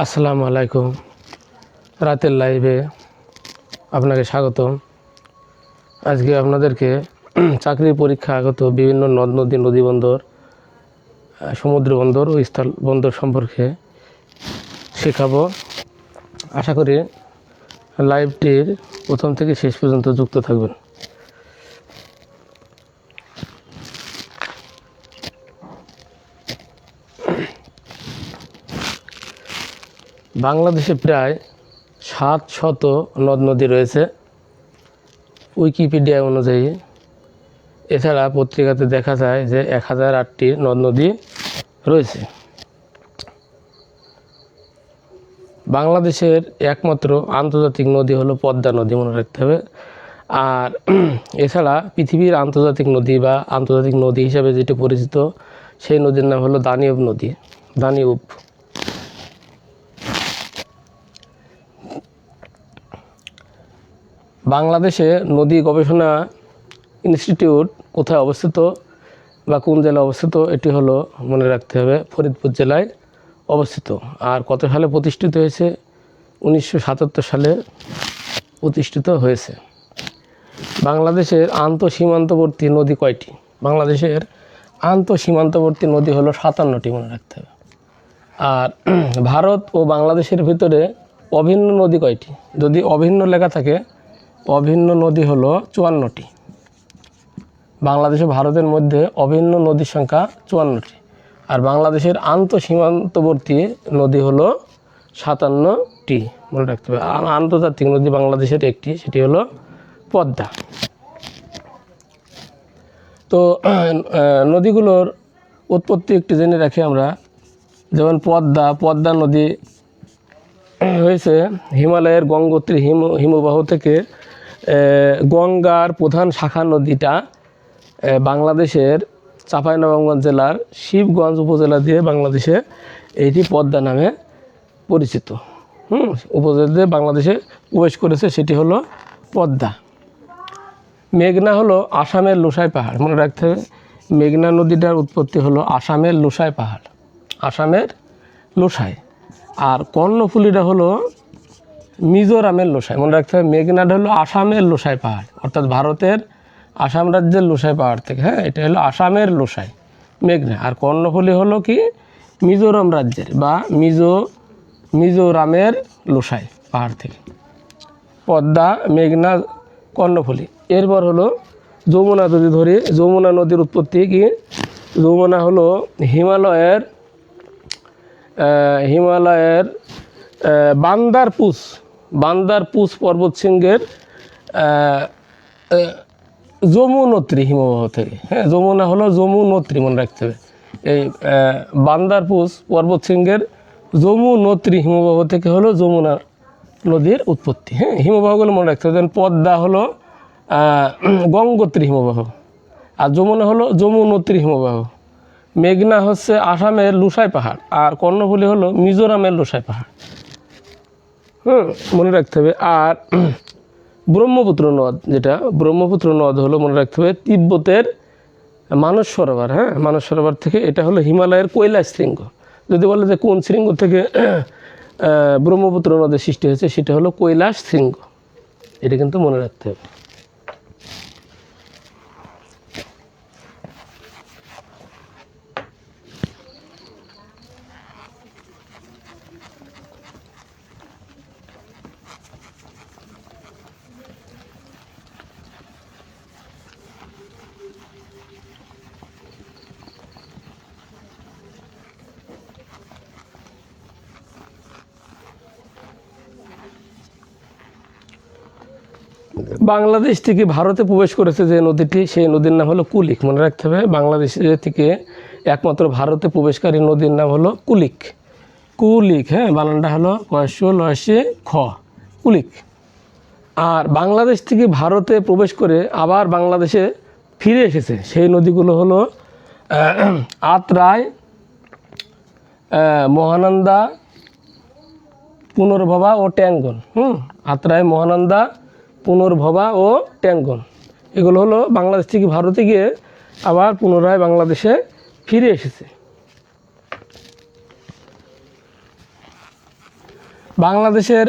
আসসালামু আলাইকুম। রাতের লাইভে আপনাকে স্বাগতম। আজকে আপনাদেরকে চাকরির পরীক্ষা আগত বিভিন্ন নদ নদী নদীবন্দর, সমুদ্র বন্দর ও স্থল বন্দর সম্পর্কে শেখাবো। আশা করি লাইভটির প্রথম থেকে শেষ পর্যন্ত যুক্ত থাকবেন। বাংলাদেশে প্রায় 700 নদ নদী রয়েছে উইকিপিডিয়া অনুযায়ী। এছাড়া পত্রিকাতে দেখা যায় যে 1008টি নদ নদী রয়েছে। বাংলাদেশের একমাত্র আন্তর্জাতিক নদী হলো পদ্মা নদী, মনে রাখতে হবে। আর এছাড়া পৃথিবীর আন্তর্জাতিক নদী বা আন্তর্জাতিক নদী হিসাবে যেটি পরিচিত সেই নদীর নাম হলো দানিউব নদী। দানিউব বাংলাদেশে নদী গবেষণা ইনস্টিটিউট কোথায় অবস্থিত বা কোন জেলায় অবস্থিত এটি হলো মনে রাখতে হবে ফরিদপুর জেলায় অবস্থিত। আর কত সালে প্রতিষ্ঠিত হয়েছে? 1977 সালে প্রতিষ্ঠিত হয়েছে। বাংলাদেশের আন্তঃসীমান্তবর্তী নদী কয়টি? বাংলাদেশের আন্তঃসীমান্তবর্তী নদী হলো 57টি, মনে রাখতে হবে। আর ভারত ও বাংলাদেশের ভিতরে অভিন্ন নদী কয়টি? যদি অভিন্ন লেখা থাকে, অভিন্ন নদী হলো 54টি। বাংলাদেশ ও ভারতের মধ্যে অভিন্ন নদীর সংখ্যা 54টি। আর বাংলাদেশের আন্তঃসীমান্তবর্তী নদী হলো 57টি, মনে রাখতে হবে। আর আন্তর্জাতিক নদী বাংলাদেশের একটি, সেটি হলো পদ্মা। তো নদীগুলোর উৎপত্তি একটু জেনে রাখি আমরা। যেমন পদ্মা নদী হয়েছে হিমালয়ের গঙ্গোত্রী হিমবাহ থেকে। গঙ্গার প্রধান শাখা নদীটা বাংলাদেশের চাঁপাইনবাবগঞ্জ জেলার শিবগঞ্জ উপজেলা দিয়ে বাংলাদেশে এইটি পদ্মা নামে পরিচিত। উপজেলা দিয়ে বাংলাদেশে প্রবেশ করেছে, সেটি হলো পদ্মা। মেঘনা হলো আসামের লোসাই পাহাড়, মনে রাখতে হবে। মেঘনা নদীটার উৎপত্তি হলো আসামের লোসাই পাহাড়, আসামের লোসাই। আর কর্ণফুলীটা হলো মিজোরামের লোসাই, মনে রাখতে হবে। মেঘনাটা হলো আসামের লোসাই পাহাড়, অর্থাৎ ভারতের আসাম রাজ্যের লোসাই পাহাড় থেকে। এটা হলো আসামের লোসাই মেঘনা। আর কর্ণফুলী হলো কি মিজোরাম রাজ্যের বা মিজোরামের লোসাই পাহাড় থেকে। পদ্মা, মেঘনা, কর্ণফুলী। এরপর হলো যমুনা যদি ধরি, যমুনা নদীর উৎপত্তি কি? যমুনা হলো হিমালয়ের বান্দারপুস পর্বতশৃঙ্গের যমুনোত্রী হিমবাহ থেকে। যমুনা হলো যমুনোত্রী, মনে রাখতে হবে। এই বান্দারপুস পর্বতশৃঙ্গের যমুনোত্রী হিমবাহ থেকে হলো যমুনা নদীর উৎপত্তি। হিমবাহগুলো মনে রাখতে হবে। যেমন পদ্মা হলো গঙ্গোত্রী হিমবাহ, আর যমুনা হলো যমুনোত্রী হিমবাহ। মেঘনা হচ্ছে আসামের লোসাই পাহাড়, আর কর্ণফুলী হলো মিজোরামের লোসাই পাহাড়। মনে রাখতে হবে। আর ব্রহ্মপুত্র নদ, যেটা ব্রহ্মপুত্র নদ হলো মনে রাখতে হবে তিব্বতের মানস সরোবর। মানস সরোবর থেকে। এটা হলো হিমালয়ের কৈলাস শৃঙ্গ। যদি বলে যে কোন শৃঙ্গ থেকে ব্রহ্মপুত্র নদের সৃষ্টি হয়েছে, সেটা হলো কৈলাস শৃঙ্গ। এটা কিন্তু মনে রাখতে হবে। বাংলাদেশ থেকে ভারতে প্রবেশ করেছে যে নদীটি, সেই নদীর নাম হলো কুলিক, মনে রাখতে হবে। বাংলাদেশ থেকে একমাত্র ভারতে প্রবেশকারী নদীর নাম হলো কুলিক। বানানটা হলো খ, কুলিক। আর বাংলাদেশ থেকে ভারতে প্রবেশ করে আবার বাংলাদেশে ফিরে এসেছে সেই নদীগুলো হলো আত্রাই, মহানন্দা, পুনর্ভবা ও ট্যাঙ্গন। আত্রাই, মহানন্দা, পুনর্ভবা ও ট্যাঙ্গন। এগুলো হলো বাংলাদেশ থেকে ভারতে গিয়ে আবার পুনরায় বাংলাদেশে ফিরে এসেছে। বাংলাদেশের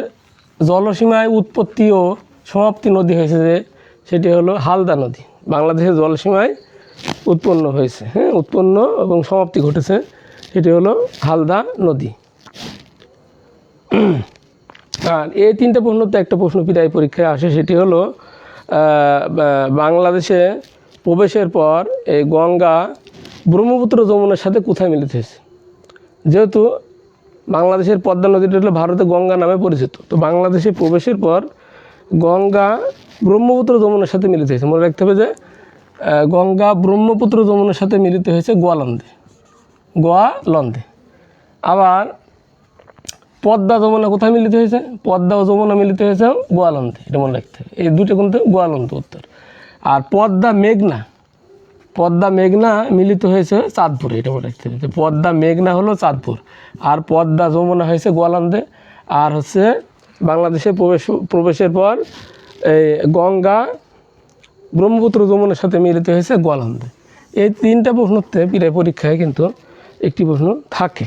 জলসীমায় উৎপত্তি ও সমাপ্তি নদী হয়েছে যে সেটি হলো হালদা নদী। বাংলাদেশের জলসীমায় উৎপন্ন হয়েছে, হ্যাঁ, উৎপন্ন এবং সমাপ্তি ঘটেছে, সেটি হলো হালদা নদী। আর এই তিনটা প্রশ্নতে একটা প্রশ্ন প্রায় পরীক্ষায় আসে, সেটি হলো বাংলাদেশে প্রবেশের পর এই গঙ্গা ব্রহ্মপুত্র যমুনার সাথে কোথায় মিলিত হয়েছে। যেহেতু বাংলাদেশের পদ্মা নদীটা হলো ভারতে গঙ্গা নামে পরিচিত, তো বাংলাদেশে প্রবেশের পর গঙ্গা ব্রহ্মপুত্র যমুনার সাথে মিলিত হয়েছে। মনে রাখতে হবে যে গঙ্গা ব্রহ্মপুত্র যমুনার সাথে মিলিত হয়েছে গোয়ালন্দে। আবার পদ্মা যমুনা কোথায় মিলিত হয়েছে? পদ্মা ও যমুনা মিলিত হয়েছে গোয়ালন্দে, এটা মনে রাখতে হবে। এই দুটো কিন্তু গোয়ালন্দ উত্তর। আর পদ্মা মেঘনা মিলিত হয়েছে চাঁদপুরে, এটা মনে রাখতে হবে। পদ্মা মেঘনা হলো চাঁদপুর, আর পদ্মা যমুনা হয়েছে গোয়ালন্দে। আর হচ্ছে বাংলাদেশে প্রবেশের পর এই গঙ্গা ব্রহ্মপুত্র যমুনার সাথে মিলিত হয়েছে গোয়ালন্দে। এই তিনটা প্রশ্নতে প্রায় পরীক্ষায় কিন্তু একটি প্রশ্ন থাকে।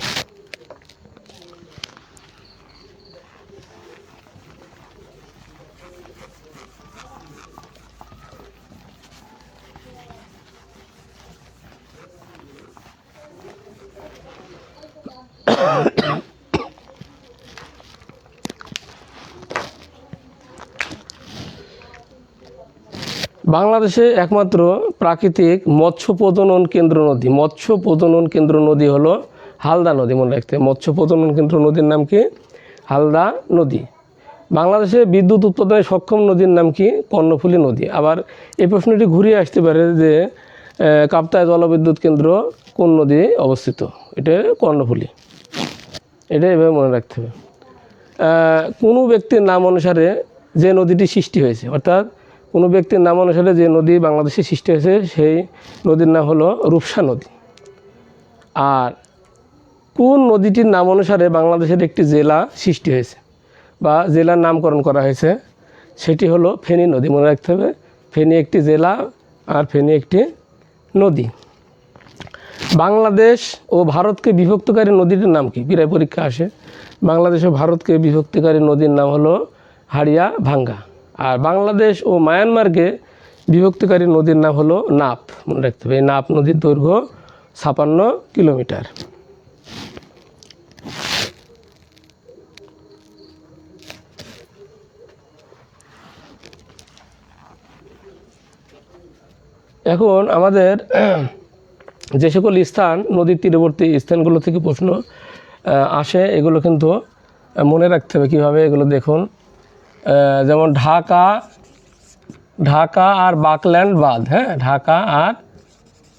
বাংলাদেশে একমাত্র প্রাকৃতিক মৎস্য প্রজনন কেন্দ্র নদী হলো হালদা নদী, মনে রাখতে। মৎস্য প্রজনন কেন্দ্র নদীর নাম কি? হালদা নদী। বাংলাদেশে বিদ্যুৎ উৎপাদনে সক্ষম নদীর নাম কি? কর্ণফুলী নদী। আবার এই প্রশ্নটি ঘুরিয়ে আসতে পারে যে কাপ্তাই জলবিদ্যুৎ কেন্দ্র কোন নদী অবস্থিত? এটা কর্ণফুলী, এটা এভাবে মনে রাখতে হবে। কোনো ব্যক্তির নাম অনুসারে যে নদীটি সৃষ্টি হয়েছে, অর্থাৎ কোনো ব্যক্তির নাম অনুসারে যে নদী বাংলাদেশে সৃষ্টি হয়েছে সেই নদীর নাম হলো রূপসা নদী। আর কোন নদীটির নাম অনুসারে বাংলাদেশের একটি জেলা সৃষ্টি হয়েছে বা জেলার নামকরণ করা হয়েছে, সেটি হলো ফেনী নদী, মনে রাখতে হবে। ফেনী একটি জেলা আর ফেনী একটি নদী। বাংলাদেশ ও ভারতকে বিভক্তকারী নদীটির নাম কি? প্রায় পরীক্ষা আসে। বাংলাদেশ ও ভারতকে বিভক্তিকারী নদীর নাম হলো হাড়িয়া ভাঙ্গা। আর বাংলাদেশ ও মায়ানমারকে বিভক্তিকারী নদীর নাম হলো নাপ, মনে রাখতে হবে। এই নাপ নদীর দৈর্ঘ্য 56 কিলোমিটার। এখন আমাদের যে সকল স্থান নদীর তীরবর্তী স্থানগুলো থেকে প্রশ্ন আসে, এগুলো কিন্তু মনে রাখতে হবে কীভাবে, এগুলো দেখুন। যেমন ঢাকা আর বাকল্যান্ড বাঁধ, হ্যাঁ, ঢাকা আর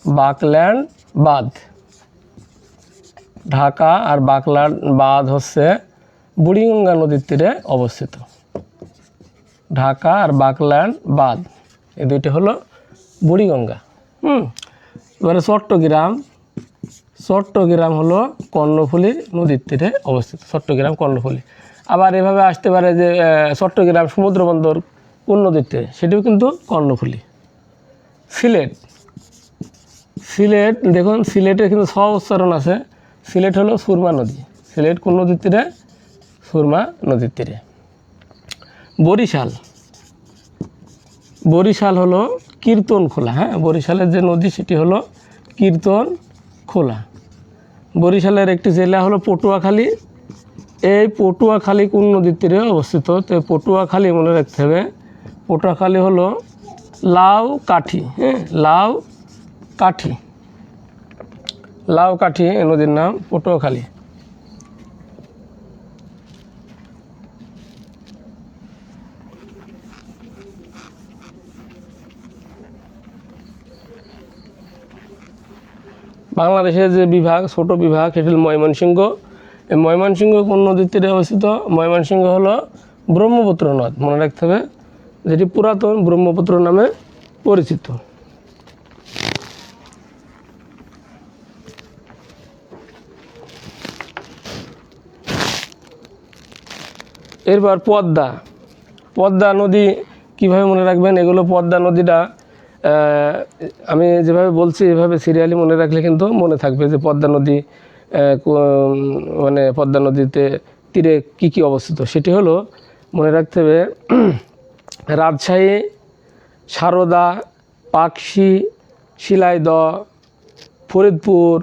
বাকল্যান্ড বাঁধ। ঢাকা আর বাকল্যান্ড বাঁধ হচ্ছে বুড়িগঙ্গা নদীর তীরে অবস্থিত। ঢাকা আর বাকল্যান্ড বাঁধ এই দুইটি হলো বুড়িগঙ্গা। এবারে চট্টগ্রাম হলো কর্ণফুলী নদীর তীরে অবস্থিত, চট্টগ্রাম কর্ণফুলী। আবার এভাবে আসতে পারে যে চট্টগ্রাম সমুদ্র বন্দর কোন নদীর তীরে, সেটিও কিন্তু কর্ণফুলী। সিলেট দেখুন, সিলেটের কিন্তু উচ্চারণ আছে। সিলেট হলো সুরমা নদী। সিলেট কোন নদীর তীরে? সুরমা নদীর তীরে। বরিশাল হলো কীর্তনখোলা, হ্যাঁ, বরিশালের যে নদী সেটি হলো কীর্তনখোলা। বরিশালের একটি জেলা হলো পটুয়াখালী। এই পটুয়াখালী কোন নদীর তীরে অবস্থিত? তো পটুয়াখালী মনে রাখতে হবে, পটুয়াখালী হলো লাউকাঠি, হ্যাঁ, লাউকাঠি নদীর নাম পটুয়াখালী। বাংলাদেশের যে বিভাগ, ছোট বিভাগ, সেটি হল ময়মনসিংহ। এই ময়মনসিংহ কোন নদীর তীরে অবস্থিত? ময়মনসিংহ হলো ব্রহ্মপুত্র নদ, মনে রাখতে হবে, যেটি পুরাতন ব্রহ্মপুত্র নামে পরিচিত। এরপর পদ্মা নদী কিভাবে মনে রাখবেন? এগুলো পদ্মা নদীটা আমি যেভাবে বলছি এভাবে সিরিয়ালি মনে রাখলে কিন্তু মনে থাকবে যে পদ্মা নদী, মানে পদ্মা নদীতে তীরে কি কি অবস্থিত সেটি হলো মনে রাখতে হবে রাজশাহী, সারদা, পাকশি, শিলাইদহ, ফরিদপুর,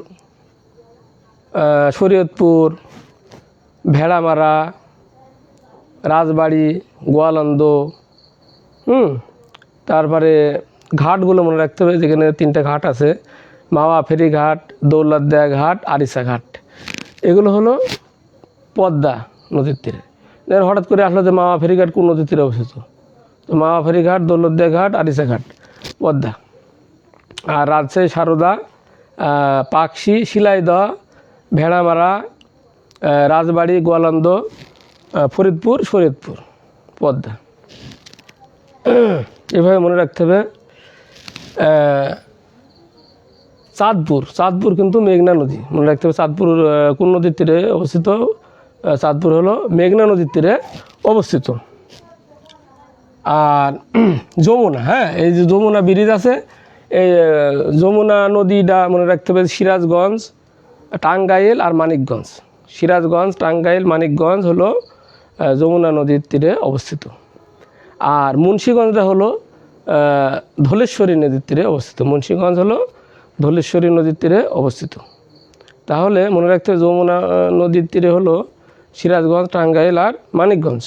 শরীয়তপুর, ভেড়ামারা, রাজবাড়ি, গোয়ালন্দ, তারপরে ঘাটগুলো মনে রাখতে হবে, যেখানে 3টা ঘাট আছে, মাওয়া ফেরি ঘাট, দৌলতদিয়া ঘাট, আরিসা ঘাট। এগুলো হলো পদ্মা নদীর তীরে। হঠাৎ করে আসলো যে মাওয়া ফেরি ঘাট কোন নদীর তীরে অবস্থিত, তো মাওয়া ফেরি ঘাট, দৌলতদিয়া ঘাট, আরিসা ঘাট, পদ্মা। আর রাজশাহী, সারদা, পাকশি, শিলাইদহ, ভেড়ামারা, রাজবাড়ি, গোয়ালন্দ, ফরিদপুর, শরীয়তপুর, পদ্মা। এভাবে মনে রাখতে হবে। চাঁদপুর কিন্তু মেঘনা নদী, মনে রাখতে হবে। চাঁদপুর কোন নদীর তীরে অবস্থিত? চাঁদপুর হলো মেঘনা নদীর তীরে অবস্থিত। আর যমুনা, হ্যাঁ, এই যে যমুনা ব্রিজ আছে, এই যমুনা নদীটা মনে রাখতে হবে সিরাজগঞ্জ, টাঙ্গাইল আর মানিকগঞ্জ। সিরাজগঞ্জ, টাঙ্গাইল, মানিকগঞ্জ হলো যমুনা নদীর তীরে অবস্থিত। আর মুন্সিগঞ্জটা হলো ধলেশ্বরী নদীর তীরে অবস্থিত। মুন্সিগঞ্জ হলো ধলেশ্বরী নদীর তীরে অবস্থিত। তাহলে মনে রাখতে হবে যমুনা নদীর তীরে হলো সিরাজগঞ্জ, টাঙ্গাইল আর মানিকগঞ্জ।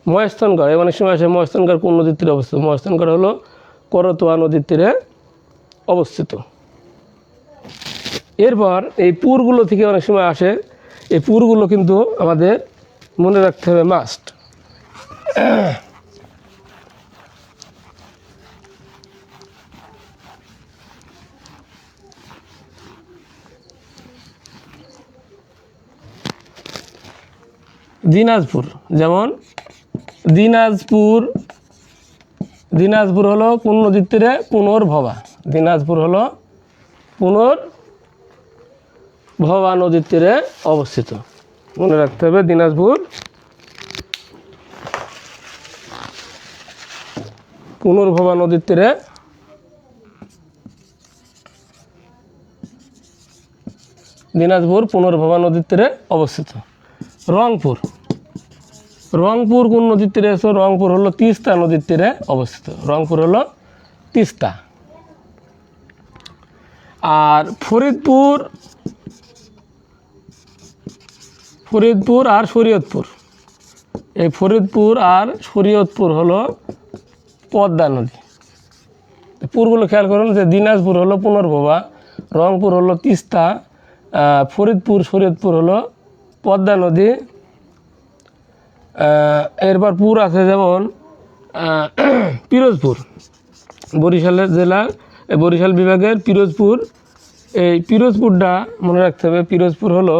মহেস্থানগড়, অনেক সময় আসে মহেস্থানগড় কোন নদীর তীরে অবস্থিত? মহেস্থানগড় হলো করতোয়া নদীর তীরে অবস্থিত। এরপর এই পুরগুলো থেকে অনেক সময় আসে, এই পুরগুলো কিন্তু আমাদের মনে রাখতে হবে মাস্ট। দিনাজপুর, যেমন দিনাজপুর হলো কোন নদীর তীরে? পুনর্ভবা। দিনাজপুর হলো পুনর্ভবা নদীর তীরে অবস্থিত। মনে রাখতে হবে দিনাজপুর পুনর্ভবা নদীর তীরে অবস্থিত। রংপুর কোন নদীর তীরে আছে? রংপুর হলো তিস্তা নদীর তীরে অবস্থিত। রংপুর হলো তিস্তা। আর ফরিদপুর আর শরীয়তপুর, এই ফরিদপুর আর শরীয়তপুর হলো পদ্মা নদী। পুরগুলো খেয়াল করুন যে দিনাজপুর হলো পুনর্ভবা, রংপুর হলো তিস্তা, ফরিদপুর, শরীয়তপুর হলো পদ্মা নদী। এরপর পুর আছে যেমন পিরোজপুর, বরিশালের জেলার, বরিশাল বিভাগের পিরোজপুর। এই পিরোজপুরটা মনে রাখতে হবে, পিরোজপুর হলো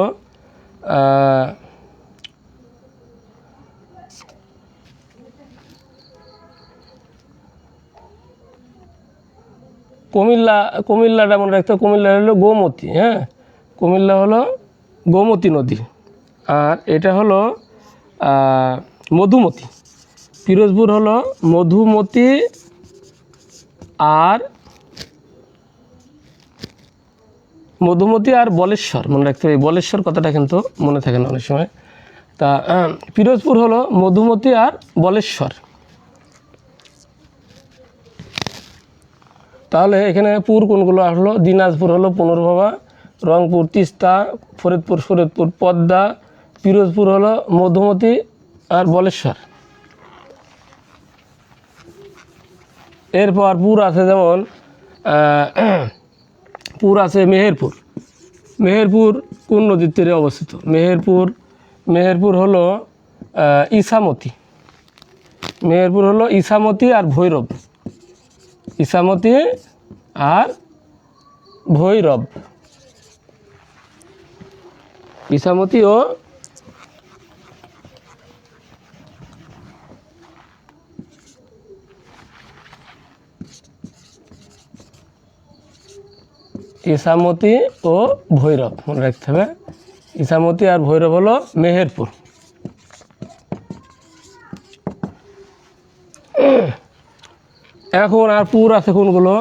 কুমিল্লাটা মনে রাখতে হবে, কুমিল্লা হলো গোমতী, হ্যাঁ, কুমিল্লা হলো গোমতী নদী। আর এটা হলো মধুমতি। পিরোজপুর হলো মধুমতি আর বলেশ্বর, মনে রাখতে হবে। বলেশ্বর কথাটা কিন্তু মনে থাকে না অনেক সময়। তা পিরোজপুর হলো মধুমতি আর বলেশ্বর। তাহলে এখানে পুর কোনগুলো আসলো? দিনাজপুর হলো পুনর্ভবা, রংপুর তিস্তা, ফরিদপুর, শরীয়তপুর পদ্মা, পিরোজপুর হলো মধুমতি আর বলেশ্বর। এরপর পুর আছে যেমন পুর আছে মেহেরপুর কোন নদীর তীরে অবস্থিত? মেহেরপুর হলো ইছামতি। মেহেরপুর হলো ইছামতি আর ভৈরব। ইছামতি আর ভৈরব, ইছামতি ও ইছামতি ও ভৈরব মনে রাখতে হবে। ইছামতি আর ভৈরব হলো মেহেরপুর। এখন আর পুর আছে কোনগুলো?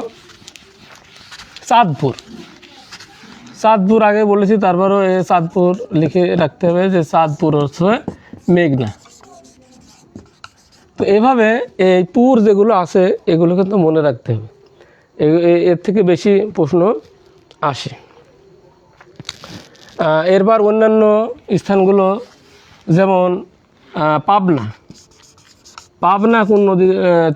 চাঁদপুর আগে বলেছি, তারপরও এ চাঁদপুর লিখে রাখতে হবে যে চাঁদপুর হচ্ছে মেঘনা। তো এভাবে এই পুর যেগুলো আছে এগুলো কিন্তু মনে রাখতে হবে, এর থেকে বেশি প্রশ্ন আসে। এরপর অন্যান্য স্থানগুলো যেমন পাবনা। পাবনা কোন নদী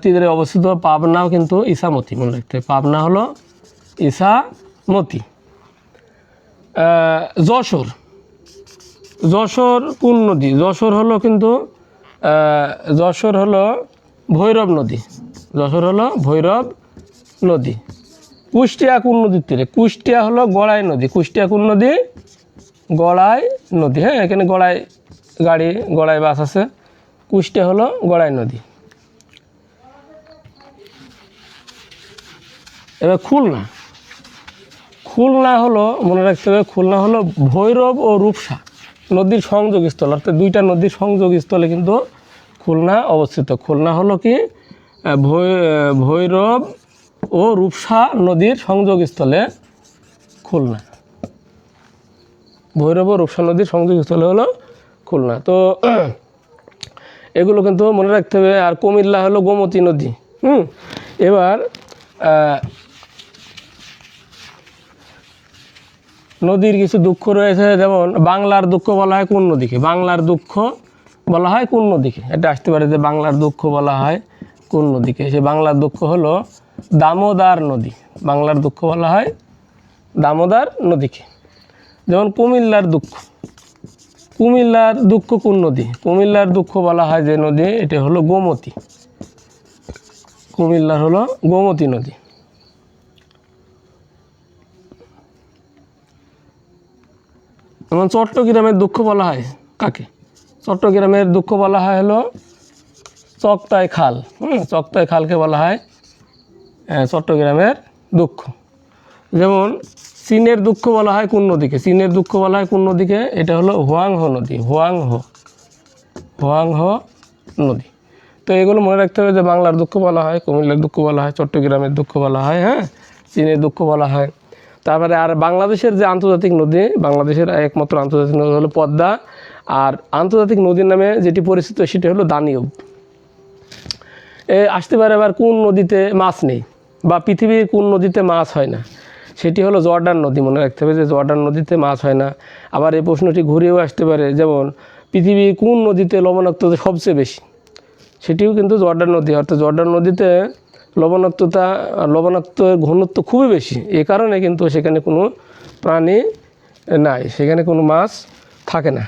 তীরে অবস্থিত? পাবনাও কিন্তু ইছামতি, মনে রাখতে হবে। পাবনা হলো ইছামতি। যশোর। যশোর কোন নদী? যশোর হলো কিন্তু যশোর হলো ভৈরব নদী। যশোর হলো ভৈরব নদী। কুষ্টিয়া কোন নদীর তীরে? কুষ্টিয়া হলো গড়াই নদী। কুষ্টিয়া কোন নদী? গড়াই নদী। হ্যাঁ, এখানে গড়াই গাড়ি, গড়াই বাস আছে। কুষ্টিয়া হলো গড়াই নদী। এবার খুলনা। খুলনা হলো, মনে রাখতে হবে, খুলনা হলো ভৈরব ও রূপসা নদীর সংযোগস্থল, অর্থাৎ দুইটা নদীর সংযোগস্থলে কিন্তু খুলনা অবস্থিত। খুলনা হলো কি ভৈরব ও রূপসা নদীর সংযোগস্থলে খুলনা। ভৈরব ও রূপসা নদীর সংযোগস্থলে হলো খুলনা। তো এগুলো কিন্তু মনে রাখতে হবে। আর কুমিল্লা হলো গোমতী নদী। এবার নদীর কিছু দুঃখ রয়েছে, যেমন বাংলার দুঃখ বলা হয় কোন নদীকে? বাংলার দুঃখ বলা হয় কোন নদীকে? এটা আসতে পারে যে বাংলার দুঃখ বলা হয় কোন নদীকে? সে বাংলার দুঃখ হলো দামোদর নদী। বাংলার দুঃখ বলা হয় দামোদর নদীকে। যেমন কুমিল্লার দুঃখ। কুমিল্লার দুঃখ কোন নদী? কুমিল্লার দুঃখ বলা হয় যে নদী, এটা হলো গোমতী। কুমিল্লার হলো গোমতী নদী। যেমন চট্টগ্রামের দুঃখ বলা হয় কাকে? চট্টগ্রামের দুঃখ বলা হয় হলো চকতাই খাল। চকতাই খালকে বলা হয় চট্টগ্রামের দুঃখ। যেমন চীনের দুঃখ বলা হয় কোন নদীকে? চীনের দুঃখ বলা হয় কোন নদীকে? এটা হলো হুয়াংহো নদী। হুয়াংহো নদী। তো এগুলো মনে রাখতে হবে যে বাংলার দুঃখ বলা হয়, কুমিল্লার দুঃখ বলা হয়, চট্টগ্রামের দুঃখ বলা হয়, হ্যাঁ, চীনের দুঃখ বলা হয়। তারপরে আর বাংলাদেশের যে আন্তর্জাতিক নদী, বাংলাদেশের একমাত্র আন্তর্জাতিক নদী হলো পদ্মা। আর আন্তর্জাতিক নদীর নামে যেটি পরিচিত সেটি হলো দানিউব। আসতে পারে আবার কোন নদীতে মাছ নেই, বা পৃথিবীর কোন নদীতে মাছ হয় না? সেটি হলো জর্ডান নদী। মনে রাখতে হবে যে জর্ডান নদীতে মাছ হয় না। আবার এই প্রশ্নটি ঘুরেও আসতে পারে, যেমন পৃথিবীর কোন নদীতে লবণাক্ততা সবচেয়ে বেশি? সেটিও কিন্তু জর্ডান নদী। অর্থাৎ জর্ডান নদীতে লবণাক্ত ঘনত্ব খুবই বেশি। এ কারণে কিন্তু সেখানে কোনো প্রাণী নাই, সেখানে কোনো মাছ থাকে না।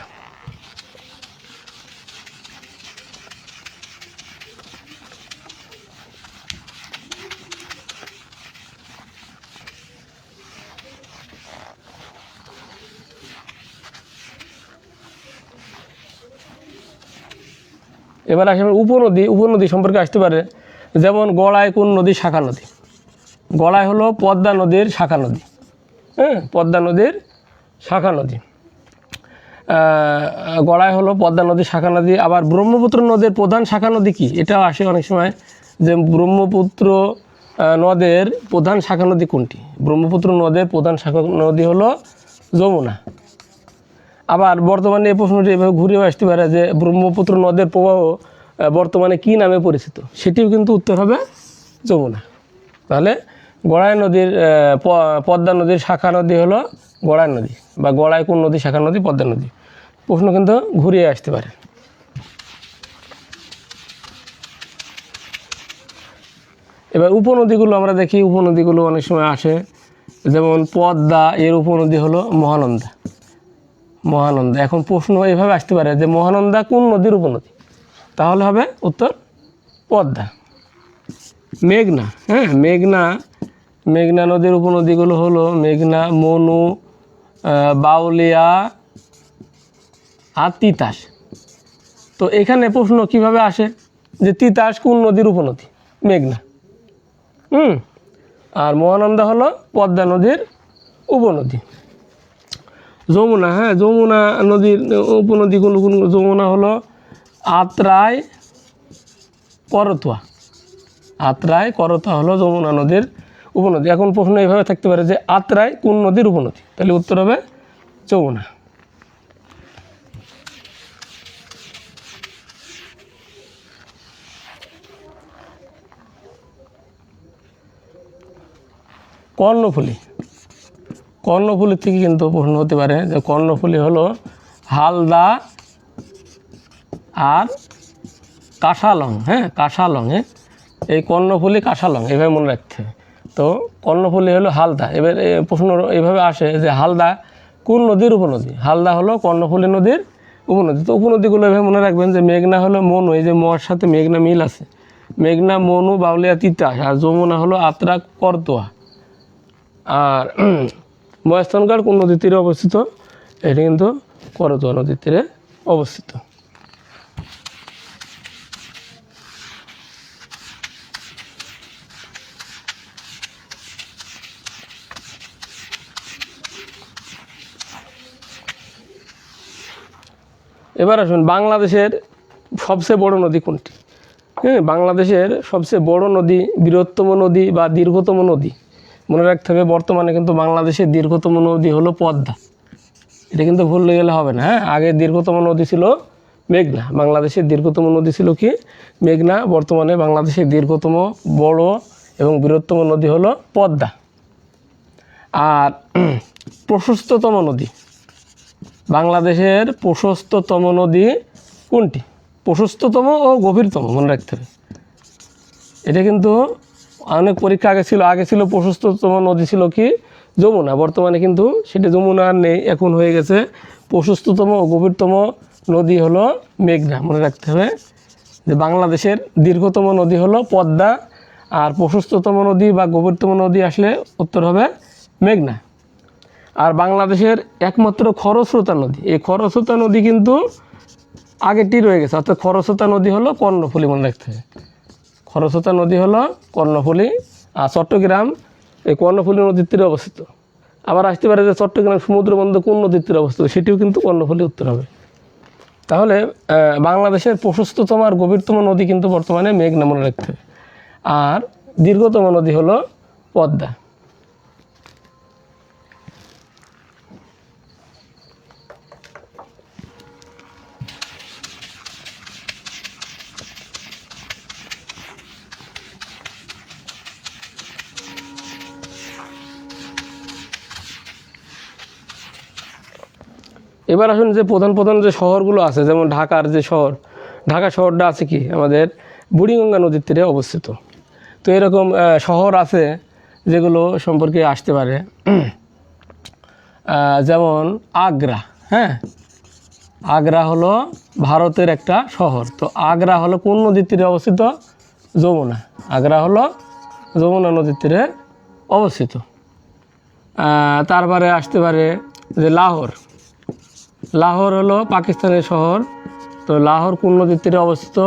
এবার আসে উপনদী। উপনদী সম্পর্কে আসতে পারে, যেমন গড়াই কোন নদীর শাখা নদী? গড়াই হলো পদ্মা নদীর শাখা নদী। পদ্মা নদীর শাখা নদী। গড়াই হলো পদ্মা নদীর শাখা নদী। আবার ব্রহ্মপুত্র নদের প্রধান শাখা নদী কি? এটাও আসে অনেক সময়, যে ব্রহ্মপুত্র নদের প্রধান শাখা নদী কোনটি? ব্রহ্মপুত্র নদের প্রধান শাখা নদী হলো যমুনা। আবার বর্তমানে এই প্রশ্নটি এভাবে ঘুরেও আসতে পারে যে ব্রহ্মপুত্র নদের প্রবাহ বর্তমানে কি নামে পরিচিত? সেটিও কিন্তু উত্তর হবে যমুনা। তাহলে গড়াই নদীর পদ্মা নদীর শাখা নদী হলো গড়াই নদী, বা গড়াই কোন নদী শাখা নদী? পদ্মা নদী। প্রশ্ন কিন্তু ঘুরিয়ে আসতে পারে। এবার উপনদীগুলো আমরা দেখি। উপনদীগুলো অনেক সময় আসে, যেমন পদ্মা, এর উপনদী হলো মহানন্দা। মহানন্দা। এখন প্রশ্ন এভাবে আসতে পারে যে মহানন্দা কোন নদীর উপনদী? তাহলে হবে উত্তর পদ্মা। মেঘনা। মেঘনা নদীর উপনদীগুলো হলো মেঘনা, মনু, বাউলিয়া আর তিতাস। তো এখানে প্রশ্ন কিভাবে আসে যে তিতাস কোন নদীর উপনদী? মেঘনা। আর মহানন্দা হলো পদ্মা নদীর উপনদী। যমুনা। যমুনা নদীর উপনদী কোন? যমুনা হলো আত্রাই, করতোয়া। আত্রাই, করতোয়া হলো যমুনা নদীর উপনদী। এখন প্রশ্ন এইভাবে থাকতে পারে যে আত্রাই কোন নদীর উপনদী, তাহলে উত্তর হবে যমুনা। কর্ণফুলী, কর্ণফুলী থেকে কিন্তু প্রশ্ন হতে পারে যে কর্ণফুলী হলো হালদা আর কাঁসালং, হ্যাঁ কাঁসালংয়ে, এই কর্ণফুলী কাঁসালং এভাবে মনে রাখতে হবে। তো কর্ণফুলী হলো হালদা। এবার প্রশ্ন এইভাবে আসে যে হালদা কোন নদীর উপনদী, হালদা হলো কর্ণফুলী নদীর উপনদী। তো উপনদীগুলো এভাবে মনে রাখবেন যে মেঘনা হলো মনু, এই যে মর সাথে মেঘনা মিল আছে, মেঘনা মনু বাউলিয়া তিতাস, আর যমুনা হলো আত্রা করতোয়া। আর মহেস্থানগড় কোন নদীর তীরে অবস্থিত, এটি কিন্তু করতোয়া নদীর তীরে অবস্থিত। এবার আসুন বাংলাদেশের সবচেয়ে বড় নদী কোনটি। হ্যাঁ, বাংলাদেশের সবচেয়ে বড় নদী, বৃহত্তম নদী বা দীর্ঘতম নদী মনে রাখতে হবে। বর্তমানে কিন্তু বাংলাদেশের দীর্ঘতম নদী হলো পদ্মা, এটা কিন্তু ভুললে গেলে হবে না। হ্যাঁ, আগে দীর্ঘতম নদী ছিল মেঘনা, বাংলাদেশের দীর্ঘতম নদী ছিল কি মেঘনা। বর্তমানে বাংলাদেশের দীর্ঘতম, বড় এবং বৃহত্তম নদী হলো পদ্মা। আর প্রশস্ততম নদী, বাংলাদেশের প্রশস্ততম নদী কোনটি, প্রশস্ততম ও গভীরতম মনে রাখতে হবে। এটা কিন্তু অনেক পরীক্ষা আগে ছিল প্রশস্ততম নদী ছিল কি যমুনা, বর্তমানে কিন্তু সেটা যমুনা আর নেই, এখন হয়ে গেছে প্রশস্ততম ও গভীরতম নদী হলো মেঘনা। মনে রাখতে হবে যে বাংলাদেশের দীর্ঘতম নদী হলো পদ্মা, আর প্রশস্ততম নদী বা গভীরতম নদী আসলে উত্তর হবে মেঘনা। আর বাংলাদেশের একমাত্র খরস্রোতা নদী, এই খরস্রোতা নদী কিন্তু আগেরটি রয়ে গেছে, অর্থাৎ খরস্রোতা নদী হলো কর্ণফুলী মনে রাখতে হবে। খরস্রোতা নদী হলো কর্ণফুলী। আর চট্টগ্রাম এই কর্ণফুলী নদীর তীরে অবস্থিত। আবার আসতে পারে যে চট্টগ্রাম সমুদ্র বন্দর কোন নদীর তীরে অবস্থিত, সেটিও কিন্তু কর্ণফুলী উত্তর হবে। তাহলে বাংলাদেশের প্রশস্ততম আর গভীরতম নদী কিন্তু বর্তমানে মেঘনা মনে রাখতে হবে। আর দীর্ঘতম নদী হলো পদ্মা। এবার আসুন যে প্রধান প্রধান যে শহরগুলো আছে, যেমন ঢাকার যে শহর, ঢাকা শহরটা আছে কি আমাদের বুড়িগঙ্গা নদীর তীরে অবস্থিত। তো এরকম শহর আছে যেগুলো সম্পর্কে আসতে পারে, যেমন আগ্রা। হ্যাঁ, আগ্রা হলো ভারতের একটা শহর। তো আগ্রা হলো কোন নদীর তীরে অবস্থিত, যমুনা। আগ্রা হলো যমুনা নদীর তীরে অবস্থিত। তারপরে আসতে পারে যে লাহোর, লাহোর হলো পাকিস্তানের শহর। তো লাহোর কোন নদীর তীরে অবস্থিত,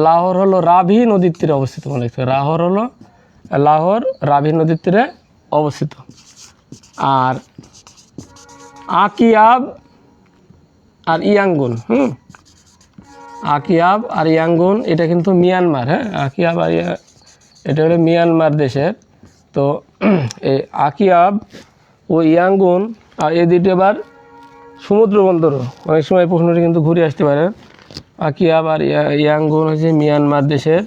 লাহোর হলো রাভি নদীর তীরে অবস্থিত। মনে রাখতে হবে লাহোর রাভি নদীর তীরে অবস্থিত। আর আকিয়াব আর ইয়াঙ্গুন, আকিয়াব আর ইয়াঙ্গুন এটা কিন্তু মিয়ানমার। হ্যাঁ, আকিয়াব আর এটা হলো মিয়ানমার দেশের। তো এই আকিয়াব ও ইয়াঙ্গুন আর এই দুটি আবার সমুদ্র বন্দরও, অনেক সময় প্রশ্নটি কিন্তু ঘুরে আসতে পারে। আকিয়াব আর ইয়াঙ্গুন হচ্ছে মিয়ানমার দেশের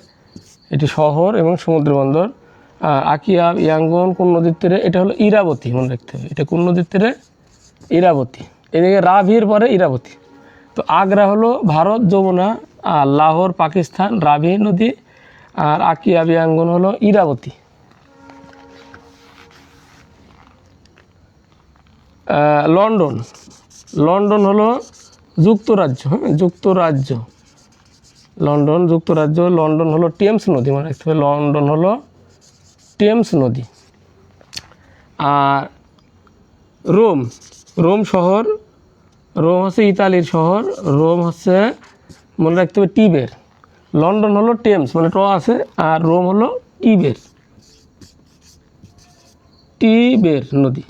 এটি শহর এবং সমুদ্র বন্দর। আর আকিয়াব ইয়াঙ্গুন কোন নদীর তীরে, এটা হলো ইরাবতী মনে রাখতে হবে। এটা কোন নদীর তীরে, ইরাবতী। এদিকে রাভির পরে ইরাবতী। তো আগ্রা হলো ভারত যমুনা, আর লাহোর পাকিস্তান রাভি নদী, আর আকিয়াব ইয়াঙ্গুন হলো ইরাবতী। লন্ডন, লন্ডন হলো যুক্তরাজ্য। হ্যাঁ, যুক্তরাজ্য, লন্ডন যুক্তরাজ্য। লন্ডন হলো টেমস নদী মনে রাখতে হবে, লন্ডন হলো টেমস নদী। আর রোম, রোম শহর, রোম হচ্ছে ইতালির শহর, রোম হচ্ছে মনে রাখতে হবে টিবের। লন্ডন হলো টেমস মানে ট আছে, আর রোম হলো টিবের, টিবের নদী।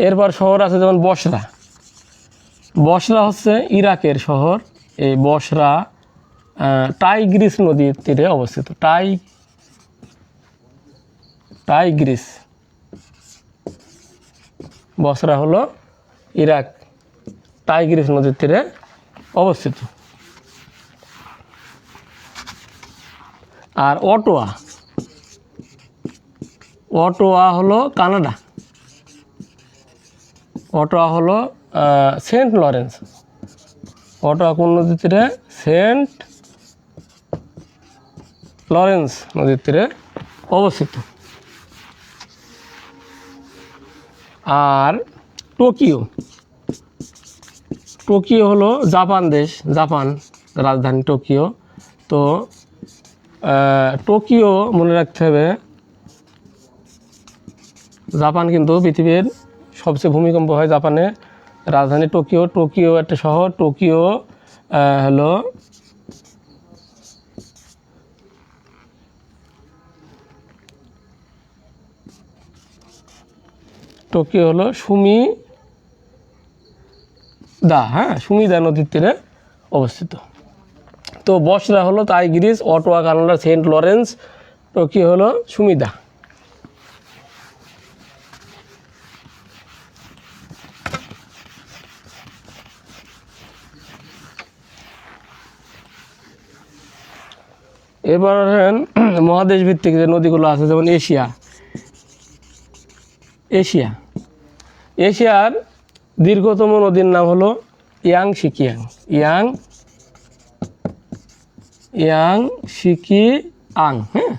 এরপর শহর আছে যেমন বসরা, বসরা হচ্ছে ইরাকের শহর। এই বসরা টাইগ্রিস নদীর তীরে অবস্থিত। টাইগ্রিস। বসরা হলো ইরাক, টাইগ্রিস নদীর তীরে অবস্থিত। আর অটোয়া হলো কানাডা। অটোয়া হলো সেন্ট লরেন্স। অটোয়া কোন নদীর তীরে? সেন্ট লরেন্স নদীর তীরে অবস্থিত। আর টোকিও হলো জাপান দেশ, জাপান রাজধানী টোকিও। তো টোকিও মনে রাখতে হবে, জাপান কিন্তু পৃথিবীর সবচেয়ে ভূমিকম্প হয় জাপানে। রাজধানী টোকিও একটা শহর। টোকিও হলো সুমিদা নদীর তীরে অবস্থিত। তো বসরা হলো Tigris, Ottawa Canada, Saint Lawrence, Tokyo হলো সুমিদা। এবার মহাদেশ ভিত্তিক যে নদীগুলো আছে, যেমন এশিয়ার দীর্ঘতম নদীর নাম হলো ইয়াংশিকিয়াং। হ্যাঁ,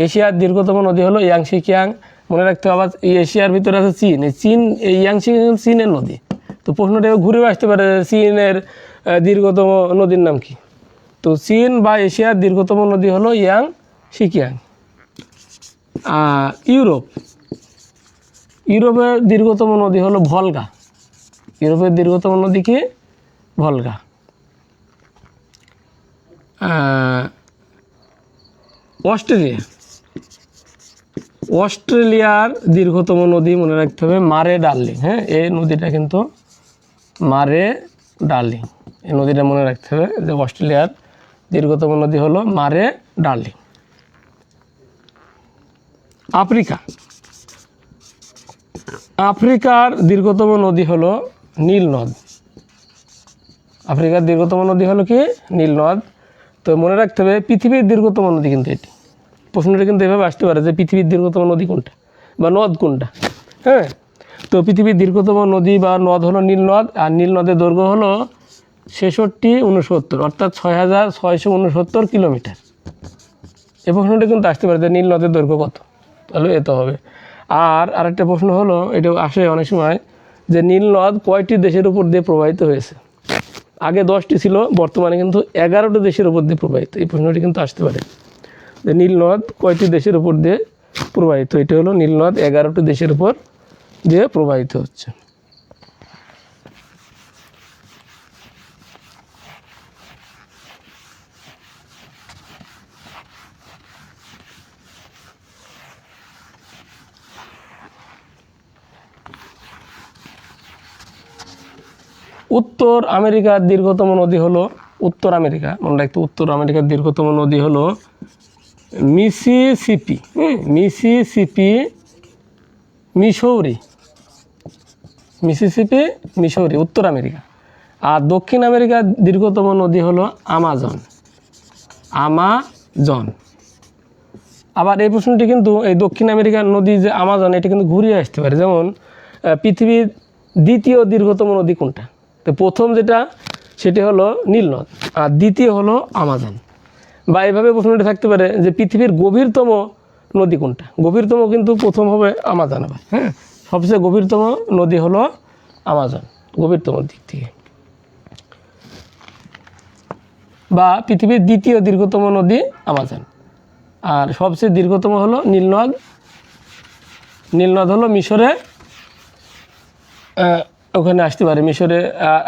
এশিয়ার দীর্ঘতম নদী হলো ইয়াংশিকিয়াং। মনে রাখতে হবে, এশিয়ার ভিতরে আছে চীন। এই ইয়াংশিকিয়াং চীনের নদী। তো প্রশ্নটা ঘুরেও আসতে পারে, চীনের দীর্ঘতম নদীর নাম কি? তো চীন বা এশিয়ার দীর্ঘতম নদী হলো ইয়াংশিকিয়াং। ইউরোপের দীর্ঘতম নদী হলো ভলগা। ইউরোপের দীর্ঘতম নদী কি? ভলগা। অস্ট্রেলিয়ার দীর্ঘতম নদী মনে রাখতে হবে মারে ডার্লিং। হ্যাঁ, এই নদীটা কিন্তু মারে ডার্লিং। এই নদীটা মনে রাখতে হবে যে অস্ট্রেলিয়ার দীর্ঘতম নদী হলো মারে ডার্লিং। আফ্রিকার দীর্ঘতম নদী হলো নীল নদ। আফ্রিকার দীর্ঘতম নদী হলো কি? নীল নদ। তো মনে রাখতে হবে পৃথিবীর দীর্ঘতম নদী কিন্তু এটি। প্রশ্নটা কিন্তু এভাবে আসতে পারে যে পৃথিবীর দীর্ঘতম নদী কোনটা বা নদ কোনটা। হ্যাঁ, তো পৃথিবীর দীর্ঘতম নদী বা নদ হলো নীল নদ। আর নীল নদের দৈর্ঘ্য হলো 6669, অর্থাৎ 6669 কিলোমিটার। এই প্রশ্নটা কিন্তু আসতে পারে যে নীল নদের দৈর্ঘ্য কত, তাহলে এত হবে। আর আরেকটা প্রশ্ন হলো, এটা আসে অনেক সময়, যে নীল নদ কয়টি দেশের উপর দিয়ে প্রবাহিত হয়েছে? আগে 10টি ছিল, বর্তমানে কিন্তু 11টি দেশের উপর দিয়ে প্রবাহিত। এই প্রশ্নটি কিন্তু আসতে পারে যে নীল নদ কয়টি দেশের উপর দিয়ে প্রবাহিত। এটা হলো নীল নদ 11টি দেশের উপর দিয়ে প্রবাহিত হচ্ছে। উত্তর আমেরিকার দীর্ঘতম নদী হলো উত্তর আমেরিকার দীর্ঘতম নদী হলো মিসিসিপি। মিসৌরি, উত্তর আমেরিকা। আর দক্ষিণ আমেরিকার দীর্ঘতম নদী হলো আমাজন। আবার এই প্রশ্নটি কিন্তু এই দক্ষিণ আমেরিকার নদী যে আমাজন, এটা কিন্তু ঘুরিয়ে আসতে পারে। যেমন পৃথিবীর দ্বিতীয় দীর্ঘতম নদী কোনটা? তো প্রথম যেটা সেটি হলো নীল নদ, আর দ্বিতীয় হলো আমাজন। বা এভাবে প্রশ্নটি থাকতে পারে যে পৃথিবীর গভীরতম নদী কোনটা? গভীরতম কিন্তু প্রথম হবে আমাজন। আবার হ্যাঁ, সবচেয়ে গভীরতম নদী হলো আমাজন, গভীরতম দিক থেকে। বা পৃথিবীর দ্বিতীয় দীর্ঘতম নদী আমাজন। আর সবচেয়ে দীর্ঘতম হলো নীলনদ। হলো মিশরে, ওখানে আসতে পারে মিশরে।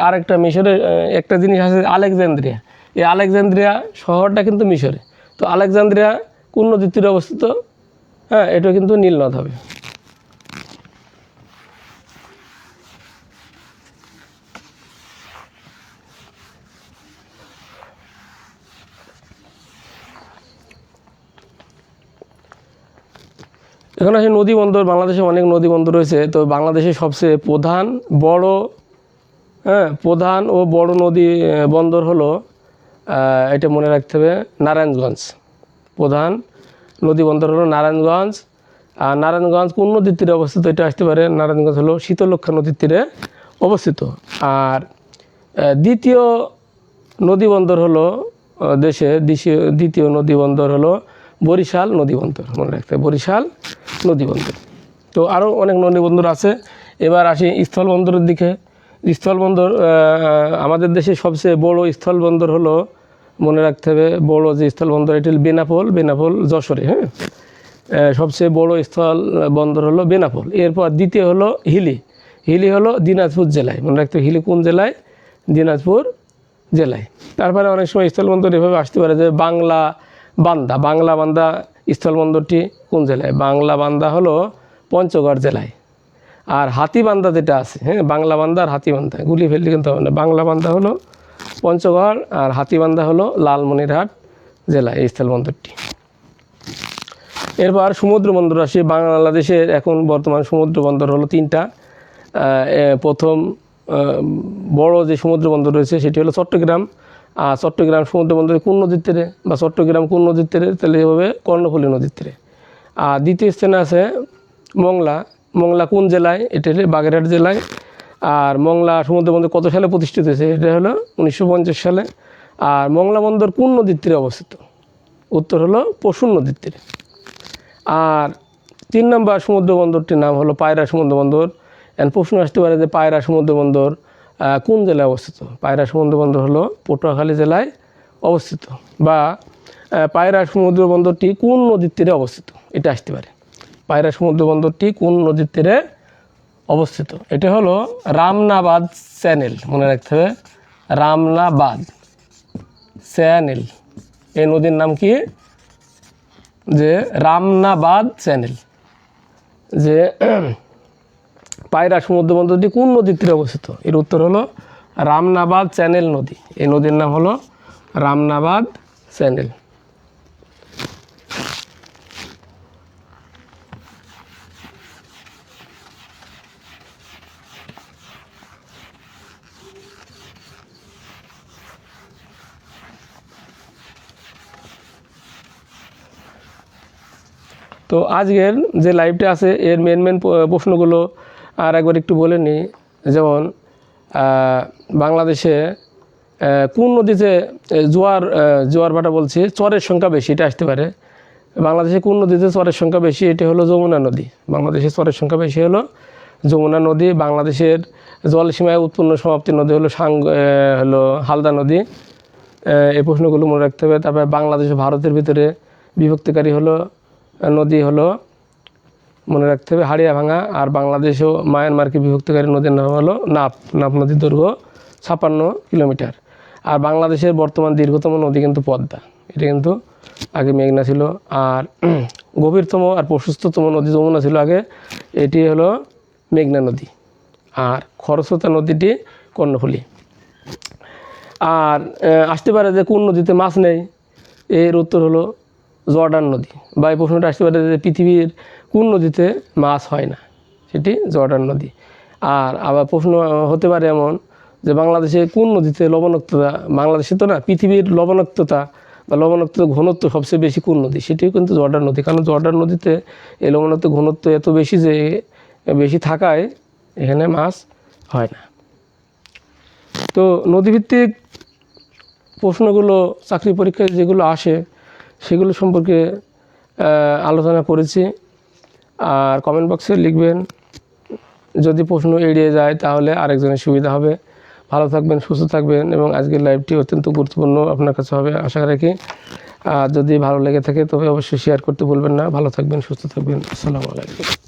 আরেকটা মিশরে একটা জিনিস আছে আলেকজান্দ্রিয়া। এই আলেকজান্দ্রিয়া শহরটা কিন্তু মিশরে। তো আলেকজান্দ্রিয়া কোন নদীর তীরে অবস্থিত? হ্যাঁ, এটা কিন্তু নীলনদ হবে। এখন আসে নদী বন্দর। বাংলাদেশে অনেক নদী বন্দর রয়েছে, তো বাংলাদেশের সবচেয়ে প্রধান ও বড় নদী বন্দর হলো, এটা মনে রাখতে হবে, নারায়ণগঞ্জ। প্রধান নদী বন্দর হলো নারায়ণগঞ্জ। আর নারায়ণগঞ্জ কোন নদীর তীরে অবস্থিত, এটা আসতে পারে। নারায়ণগঞ্জ হলো শীতলক্ষ্যা নদীর তীরে অবস্থিত। আর দ্বিতীয় নদী বন্দর হলো দ্বিতীয় নদী বন্দর হলো বরিশাল নদী বন্দর, মনে রাখতে হবে, বরিশাল নদী বন্দর। তো আরও অনেক নদী বন্দর আছে। এবার আসি স্থলবন্দরের দিকে। স্থলবন্দর, আমাদের দেশের সবচেয়ে বড় স্থলবন্দর হলো, মনে রাখতে হবে, বড় যে স্থলবন্দর এটি হল বেনাপোল যশোরে। সবচেয়ে বড় স্থল বন্দর হলো বেনাপোল। এরপর দ্বিতীয় হলো হিলি হলো দিনাজপুর জেলায়, মনে রাখতে হবে, হিলি কোন জেলায়, দিনাজপুর জেলায়। তারপরে অনেক সময় স্থলবন্দর এভাবে আসতে পারে যে বাংলা বান্দা স্থলবন্দরটি কোন জেলায়, বাংলা বান্দা হলো পঞ্চগড় জেলায়। আর হাতিবান্ধা যেটা আছে, বাংলা বান্দা আর হাতিবান্ধা গুলি ফেললে কিন্তু হবে না। বাংলা বান্দা হলো পঞ্চগড় আর হাতিবান্ধা হলো লালমনিরহাট জেলায় এই স্থলবন্দরটি। এরপর সমুদ্র বন্দর আসে। বাংলাদেশের এখন বর্তমান সমুদ্র বন্দর হলো 3টা। প্রথম বড় যে সমুদ্র বন্দর রয়েছে সেটি হলো চট্টগ্রাম। আর চট্টগ্রাম সমুদ্র বন্দরে কোন নদীর তীরে, বা চট্টগ্রাম কোন নদীর তীরে, তাহলে এভাবে কর্ণফুলী নদীর তীরে। আর দ্বিতীয় স্থানে আছে মংলা কোন জেলায়, এটা হলো বাগেরহাট জেলায়। আর মংলা সমুদ্র বন্দর কত সালে প্রতিষ্ঠিত হয়েছে, এটা হলো 1950 সালে। আর মংলা বন্দর কোন নদীর তীরে অবস্থিত, উত্তর হলো পশুর নদীর তীরে। আর 3 নম্বর সমুদ্র বন্দরটির নাম হলো পায়রা সমুদ্র বন্দর। প্রশ্ন আসতে পারে যে পায়রা সমুদ্র বন্দর কোন জেলায় অবস্থিত। পায়রা সমুদ্র বন্দর হলো পটুয়াখালী জেলায় অবস্থিত। বা পায়রা সমুদ্র বন্দরটি কোন নদীর তীরে অবস্থিত, এটা আসতে পারে। পায়রা সমুদ্র বন্দরটি কোন নদীর তীরে অবস্থিত, এটা হলো রামনাবাদ চ্যানেল, মনে রাখতে হবে, রামনাবাদ চ্যানেল। এই নদীর নাম কি, যে রামনাবাদ চ্যানেল। যে পায়রা সমুদ্র বন্দরটি কোন নদীর তীরে অবস্থিত, এর উত্তর হলো রামনাবাদ চ্যানেল নদী। এই নদীর নাম হলো রামনাবাদ চ্যানেল। তো আজকের যে লাইভটা আছে এর মেন প্রশ্নগুলো আর একবার একটু বলে নিই। যেমন বাংলাদেশে কোন নদীতে জোয়ার ভাটা বলছে চরের সংখ্যা বেশি, এটা আসতে পারে। বাংলাদেশে কোন নদীতে চরের সংখ্যা বেশি, এটি হলো যমুনা নদী। বাংলাদেশে চরের সংখ্যা বেশি হলো যমুনা নদী। বাংলাদেশের জলসীমায় উৎপন্ন সমাপ্তি নদী হলো হালদা নদী। এই প্রশ্নগুলো মনে রাখতে হবে। তারপরে বাংলাদেশ ভারতের ভিতরে বিভক্তিকারী নদী হলো, মনে রাখতে হবে, হাড়িয়াভাঙা। আর বাংলাদেশ ও মায়ানমারকে বিভক্তিকারী নদীর নাম হলো নাপ নদীর দৈর্ঘ্য 56 কিলোমিটার। আর বাংলাদেশের বর্তমান দীর্ঘতম নদী কিন্তু পদ্মা, এটা কিন্তু আগে মেঘনা ছিল। আর গভীরতম আর প্রশস্ততম নদী যমুনা ছিল আগে, এটি হলো মেঘনা নদী। আর খরস্রোতা নদীটি কর্ণফুলী। আর আসতে পারে যে কোন নদীতে মাছ নেই, এর উত্তর হলো জর্ডান নদী। বা এই প্রশ্নটা আসতে পারে যে পৃথিবীর কোন নদীতে মাছ হয় না, সেটি জর্ডান নদী। আর আবার প্রশ্ন হতে পারে এমন যে বাংলাদেশে কোন নদীতে লবণাক্ততা, বাংলাদেশে তো না, পৃথিবীর লবণাক্ততা বা লবণাক্ত ঘনত্ব সবচেয়ে বেশি কোন নদী, সেটিও কিন্তু জর্ডান নদী। কারণ জর্ডান নদীতে এই লবণাক্ত ঘনত্ব এত বেশি যে বেশি থাকায় এখানে মাছ হয় না। তো নদীভিত্তিক প্রশ্নগুলো চাকরি পরীক্ষায় যেগুলো আসে সেগুলো সম্পর্কে আলোচনা করেছি। আর কমেন্ট বক্সে লিখবেন, যদি প্রশ্ন এড়িয়ে যায় তাহলে আরেকজনের সুবিধা হবে। ভালো থাকবেন, সুস্থ থাকবেন, এবং আজকের লাইভটি অত্যন্ত গুরুত্বপূর্ণ আপনার কাছে হবে আশা রাখি। আর যদি ভালো লেগে থাকে তবে অবশ্যই শেয়ার করতে ভুলবেন না। ভালো থাকবেন, সুস্থ থাকবেন। আসসালামু আলাইকুম।